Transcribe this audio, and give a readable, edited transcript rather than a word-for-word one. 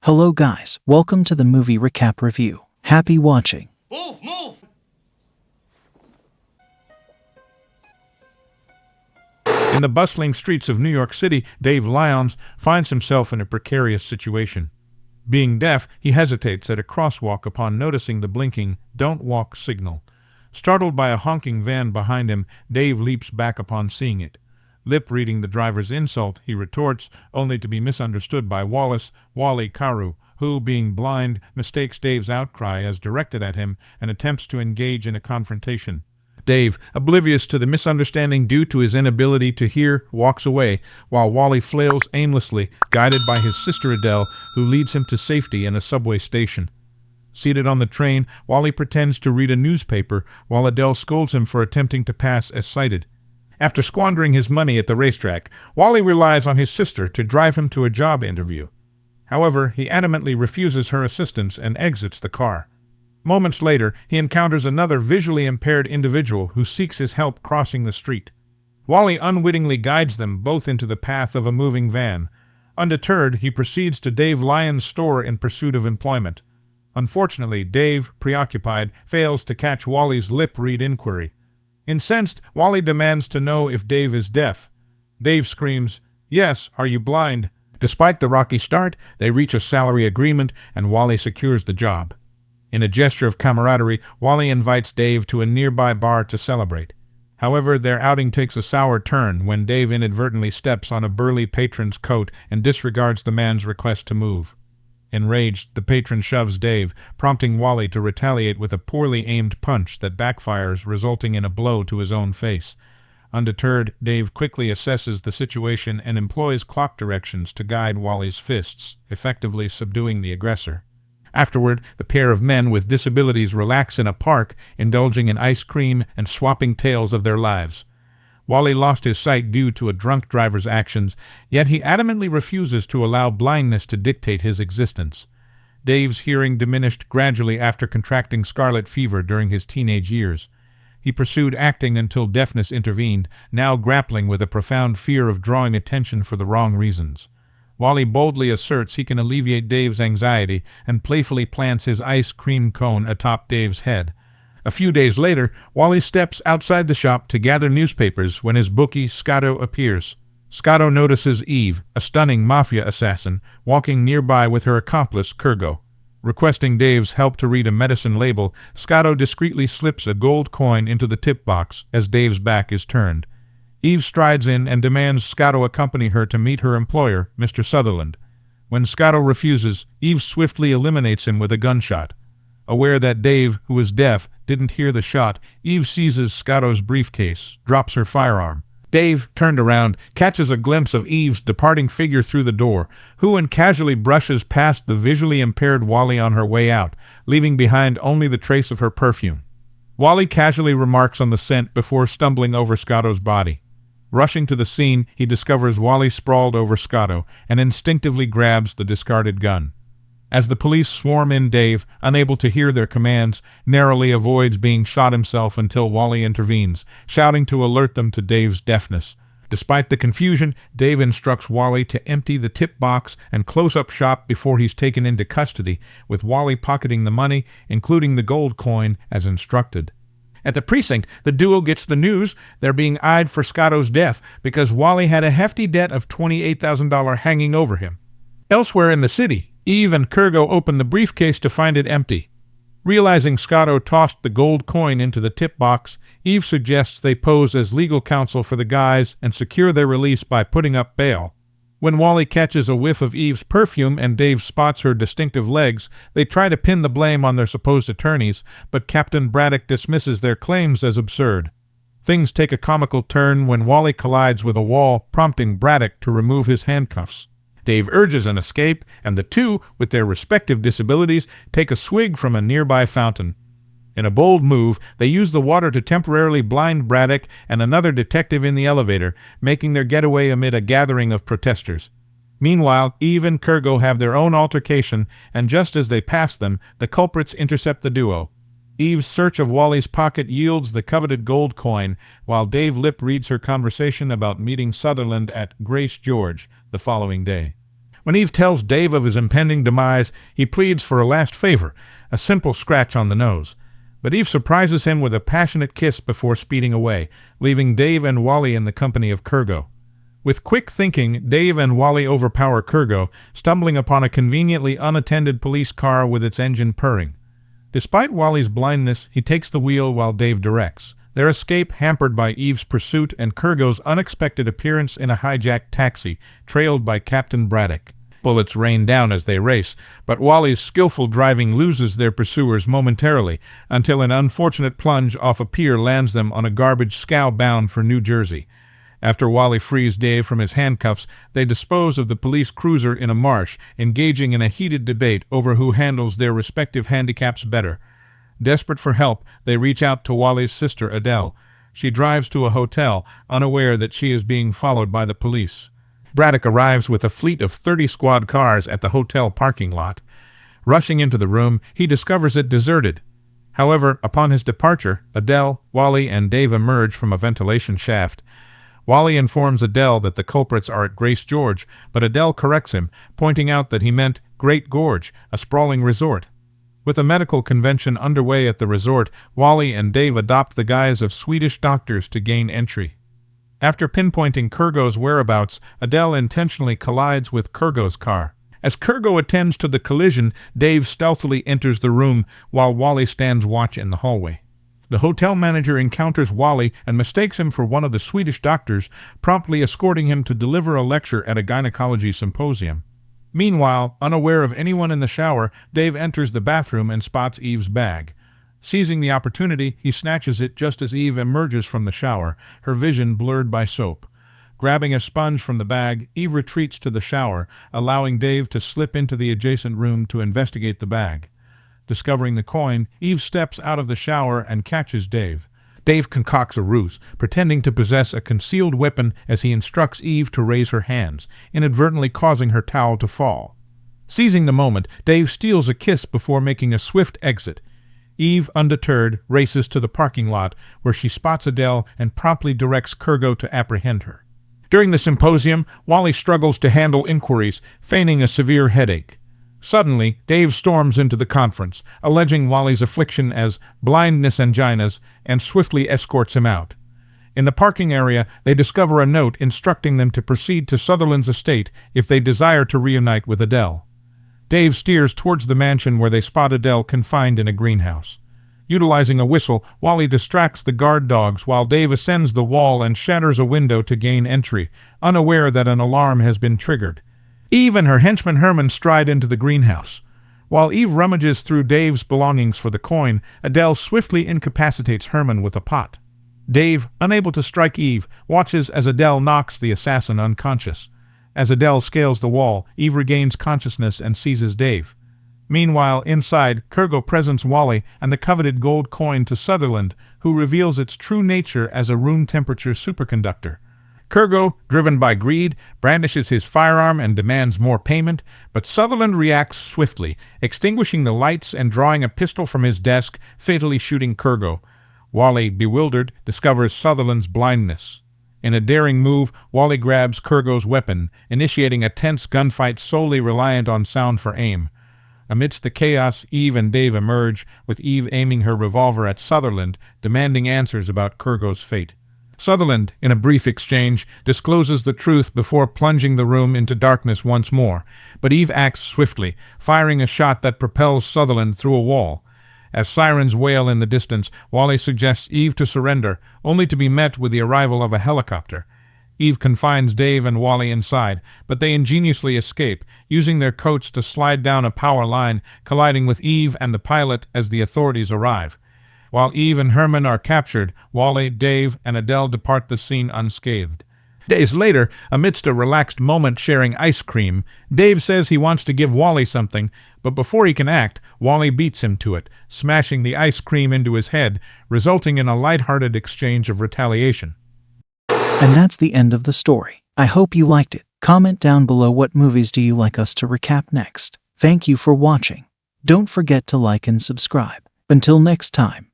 Hello guys, welcome to the movie recap review. Happy watching. Move, move! In the bustling streets of New York City, Dave Lyons finds himself in a precarious situation. Being deaf, he hesitates at a crosswalk upon noticing the blinking "Don't Walk" signal. Startled by a honking van behind him, Dave leaps back upon seeing it. Lip-reading the driver's insult, he retorts, only to be misunderstood by Wally Carew, who, being blind, mistakes Dave's outcry as directed at him and attempts to engage in a confrontation. Dave, oblivious to the misunderstanding due to his inability to hear, walks away, while Wally flails aimlessly, guided by his sister Adele, who leads him to safety in a subway station. Seated on the train, Wally pretends to read a newspaper, while Adele scolds him for attempting to pass as sighted. After squandering his money at the racetrack, Wally relies on his sister to drive him to a job interview. However, he adamantly refuses her assistance and exits the car. Moments later, he encounters another visually impaired individual who seeks his help crossing the street. Wally unwittingly guides them both into the path of a moving van. Undeterred, he proceeds to Dave Lyons' store in pursuit of employment. Unfortunately, Dave, preoccupied, fails to catch Wally's lip-read inquiry. Incensed, Wally demands to know if Dave is deaf. Dave screams, "Yes, are you blind?" Despite the rocky start, they reach a salary agreement and Wally secures the job. In a gesture of camaraderie, Wally invites Dave to a nearby bar to celebrate. However, their outing takes a sour turn when Dave inadvertently steps on a burly patron's coat and disregards the man's request to move. Enraged, the patron shoves Dave, prompting Wally to retaliate with a poorly aimed punch that backfires, resulting in a blow to his own face. Undeterred, Dave quickly assesses the situation and employs clock directions to guide Wally's fists, effectively subduing the aggressor. Afterward, the pair of men with disabilities relax in a park, indulging in ice cream and swapping tales of their lives. Wally lost his sight due to a drunk driver's actions, yet he adamantly refuses to allow blindness to dictate his existence. Dave's hearing diminished gradually after contracting scarlet fever during his teenage years. He pursued acting until deafness intervened, now grappling with a profound fear of drawing attention for the wrong reasons. Wally boldly asserts he can alleviate Dave's anxiety and playfully plants his ice cream cone atop Dave's head. A few days later, Wally steps outside the shop to gather newspapers when his bookie, Scotto, appears. Scotto notices Eve, a stunning mafia assassin, walking nearby with her accomplice, Kurgo. Requesting Dave's help to read a medicine label, Scotto discreetly slips a gold coin into the tip box as Dave's back is turned. Eve strides in and demands Scotto accompany her to meet her employer, Mr. Sutherland. When Scotto refuses, Eve swiftly eliminates him with a gunshot. Aware that Dave, who is deaf, didn't hear the shot, Eve seizes Scotto's briefcase, drops her firearm. Dave, turned around, catches a glimpse of Eve's departing figure through the door, who casually brushes past the visually impaired Wally on her way out, leaving behind only the trace of her perfume. Wally casually remarks on the scent before stumbling over Scotto's body. Rushing to the scene, he discovers Wally sprawled over Scotto and instinctively grabs the discarded gun. As the police swarm in, Dave, unable to hear their commands, narrowly avoids being shot himself until Wally intervenes, shouting to alert them to Dave's deafness. Despite the confusion, Dave instructs Wally to empty the tip box and close up shop before he's taken into custody, with Wally pocketing the money, including the gold coin, as instructed. At the precinct, the duo gets the news they're being eyed for Scotto's death because Wally had a hefty debt of $28,000 hanging over him. Elsewhere in the city, Eve and Kurgo open the briefcase to find it empty. Realizing Scotto tossed the gold coin into the tip box, Eve suggests they pose as legal counsel for the guys and secure their release by putting up bail. When Wally catches a whiff of Eve's perfume and Dave spots her distinctive legs, they try to pin the blame on their supposed attorneys, but Captain Braddock dismisses their claims as absurd. Things take a comical turn when Wally collides with a wall, prompting Braddock to remove his handcuffs. Dave urges an escape, and the two, with their respective disabilities, take a swig from a nearby fountain. In a bold move, they use the water to temporarily blind Braddock and another detective in the elevator, making their getaway amid a gathering of protesters. Meanwhile, Eve and Kurgo have their own altercation, and just as they pass them, the culprits intercept the duo. Eve's search of Wally's pocket yields the coveted gold coin, while Dave lip reads her conversation about meeting Sutherland at Grace George the following day. When Eve tells Dave of his impending demise, he pleads for a last favor, a simple scratch on the nose. But Eve surprises him with a passionate kiss before speeding away, leaving Dave and Wally in the company of Kurgo. With quick thinking, Dave and Wally overpower Kurgo, stumbling upon a conveniently unattended police car with its engine purring. Despite Wally's blindness, he takes the wheel while Dave directs, their escape hampered by Eve's pursuit and Kurgo's unexpected appearance in a hijacked taxi, trailed by Captain Braddock. Bullets rain down as they race, but Wally's skillful driving loses their pursuers momentarily, until an unfortunate plunge off a pier lands them on a garbage scow bound for New Jersey. After Wally frees Dave from his handcuffs, they dispose of the police cruiser in a marsh, engaging in a heated debate over who handles their respective handicaps better. Desperate for help, they reach out to Wally's sister Adele. She drives to a hotel, unaware that she is being followed by the police. Braddock arrives with a fleet of 30 squad cars at the hotel parking lot. Rushing into the room, he discovers it deserted. However, upon his departure, Adele, Wally, and Dave emerge from a ventilation shaft. Wally informs Adele that the culprits are at Grace George, but Adele corrects him, pointing out that he meant Great Gorge, a sprawling resort. With a medical convention underway at the resort, Wally and Dave adopt the guise of Swedish doctors to gain entry. After pinpointing Kurgo's whereabouts, Adele intentionally collides with Kurgo's car. As Kurgo attends to the collision, Dave stealthily enters the room while Wally stands watch in the hallway. The hotel manager encounters Wally and mistakes him for one of the Swedish doctors, promptly escorting him to deliver a lecture at a gynecology symposium. Meanwhile, unaware of anyone in the shower, Dave enters the bathroom and spots Eve's bag. Seizing the opportunity, he snatches it just as Eve emerges from the shower, her vision blurred by soap. Grabbing a sponge from the bag, Eve retreats to the shower, allowing Dave to slip into the adjacent room to investigate the bag. Discovering the coin, Eve steps out of the shower and catches Dave. Dave concocts a ruse, pretending to possess a concealed weapon as he instructs Eve to raise her hands, inadvertently causing her towel to fall. Seizing the moment, Dave steals a kiss before making a swift exit. Eve, undeterred, races to the parking lot, where she spots Adele and promptly directs Kurgo to apprehend her. During the symposium, Wally struggles to handle inquiries, feigning a severe headache. Suddenly, Dave storms into the conference, alleging Wally's affliction as blindness anginas, and swiftly escorts him out. In the parking area, they discover a note instructing them to proceed to Sutherland's estate if they desire to reunite with Adele. Dave steers towards the mansion where they spot Adele confined in a greenhouse. Utilizing a whistle, Wally distracts the guard dogs while Dave ascends the wall and shatters a window to gain entry, unaware that an alarm has been triggered. Eve and her henchman Herman stride into the greenhouse. While Eve rummages through Dave's belongings for the coin, Adele swiftly incapacitates Herman with a pot. Dave, unable to strike Eve, watches as Adele knocks the assassin unconscious. As Adele scales the wall, Eve regains consciousness and seizes Dave. Meanwhile, inside, Kurgo presents Wally and the coveted gold coin to Sutherland, who reveals its true nature as a room-temperature superconductor. Kurgo, driven by greed, brandishes his firearm and demands more payment, but Sutherland reacts swiftly, extinguishing the lights and drawing a pistol from his desk, fatally shooting Kurgo. Wally, bewildered, discovers Sutherland's blindness. In a daring move, Wally grabs Kurgo's weapon, initiating a tense gunfight solely reliant on sound for aim. Amidst the chaos, Eve and Dave emerge, with Eve aiming her revolver at Sutherland, demanding answers about Kurgo's fate. Sutherland, in a brief exchange, discloses the truth before plunging the room into darkness once more, but Eve acts swiftly, firing a shot that propels Sutherland through a wall. As sirens wail in the distance, Wally suggests Eve to surrender, only to be met with the arrival of a helicopter. Eve confines Dave and Wally inside, but they ingeniously escape, using their coats to slide down a power line, colliding with Eve and the pilot as the authorities arrive. While Eve and Herman are captured, Wally, Dave, and Adele depart the scene unscathed. Days later, amidst a relaxed moment sharing ice cream, Dave says he wants to give Wally something, but before he can act, Wally beats him to it, smashing the ice cream into his head, resulting in a light-hearted exchange of retaliation. And that's the end of the story. I hope you liked it. Comment down below what movies do you like us to recap next. Thank you for watching. Don't forget to like and subscribe. Until next time.